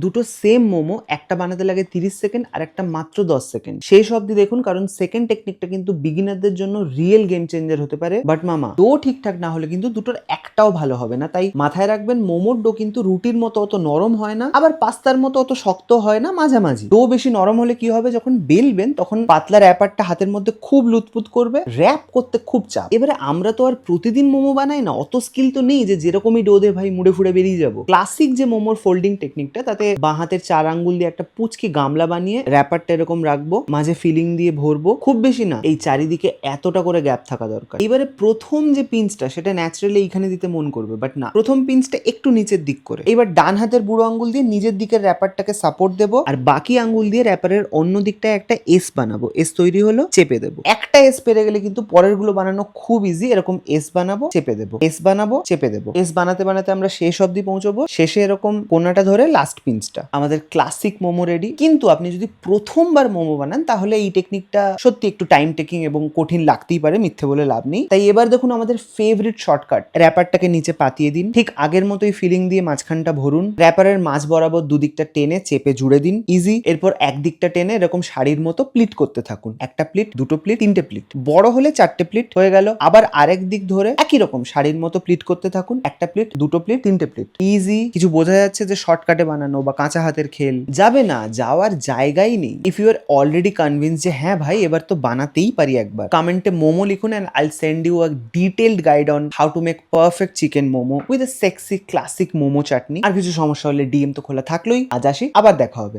দুটো সেম মোমো একটা বানাতে লাগে 30 সেকেন্ড আর একটা মাত্র 10 সেকেন্ড। শেষ অবধি দেখুন, কারণ সেকেন্ড টেকনিকটা কিন্তু বিগিনারদের জন্য রিয়েল গেম চেঞ্জার হতে পারে। বাট মামা, ডো ঠিকঠাক না হলে কিন্তু দুটোর একটাও ভালো হবে না। তাই মাথায় রাখবেন, মোমোর ডো কিন্তু রুটির মতো অত নরম হয় না, আবার পাস্তার মতো অত শক্ত হয় না, মাঝামাঝি। ডো বেশি নরম হলে কি হবে, যখন বেলবেন তখন পাতলা র্যাপারটা হাতের মধ্যে খুব লুতপুত করবে, র্যাপ করতে খুব চাপ। এবারে আমরা তো আর প্রতিদিন মোমো বানাই না, অত স্কিল তো নেই যে যেরকমই ডো দে ভাই মুড়ে ফুড়ে বেরিয়ে যাবো। ক্লাসিক যে মোমোর ফোল্ডিং টেকনিকটা, তাতে বাঁ হাতের 4 আঙ্গুল দিয়ে একটা পুচকি গামলা বানিয়ে র্যাপারটা এরকম রাখবো, মাঝে ফিলিং দিয়ে ভরবো, খুব বেশি না, এই চারিদিকে এতটা করে গ্যাপ থাকা দরকার। এবারে প্রথম যে পিঞ্চটা, সেটা ন্যাচারালি এইখানে দিতে মন করবে, বাট না, প্রথম পিঞ্চটা একটু নিচের দিক করে। এবার ডান হাতের বুড়ো আঙ্গুল দিয়ে নিজের দিকের র্যাপারটাকে সাপোর্ট দেবো, আর বাকি আঙ্গুল দিয়ে র্যাপারের অন্য দিকটায় একটা এস বানাবো। এস তৈরি হলো, চেপে দেবো। একটা এস পেরে গেলে কিন্তু পরের গুলো বানানো খুব ইজি। এরকম এস বানাবো, চেপে দেবো, এস বানাবো, চেপে দেবো। এস বানাতে বানাতে আমরা শেষ অবধি পৌঁছবো, শেষে এরকম কোনাটা ধরে লাস্ট পিঞ্চটা। আমাদের ক্লাসিক মোমো রেডি। কিন্তু আপনি যদি প্রথমবার মোমো বানান, তাহলে এই টেকনিকটা সত্যি একটু টাইম টেকিং এবং কঠিন লাগতেই পারে, মিথ্যে বলে লাভ নেই। তাই এবার দেখুন আমাদের ফেভারিট শর্টকাট, র্যাপারটাকে নিচে পাতিয়ে দিন, ঠিক আগের মতোই ফিলিং দিয়ে মাঝখানটা ভরুন, র্যাপারের মাঝ বরাবর দুদিকটা টেনে চেপে জুড়ে দিন, ইজি। এরপর একদিকটা টেনে এরকম শাড়ির মতো প্লিট করতে থাকুন, একটা প্লিট, দুটো প্লিট, তিনটে প্লিট, বড় হলে 4টে প্লিট হয়ে গেল। আবার আরেক দিক ধরে একই রকম শাড়ির মতো প্লিট করতে থাকুন, একটা প্লিট, দুটো প্লিট, তিনটে প্লিট, ইজি। কিছু বোঝা যাচ্ছে যে শর্টকাটে বানানো বা কাঁচা হাতের খেল? যাবে না, যাওয়ার জায়গাই নেই। If you are already convince যে হ্যাঁ ভাই এবার তো বানাতেই পারি একবার, কমেন্টে মোমো লিখুন and I'll send you a detailed guide on how to make perfect chicken momo with a sexy classic momo chutney. আর কিছু সমস্যা হলে ডিএম তো খোলা থাকলোই। আজ আসি, আবার দেখা হবে।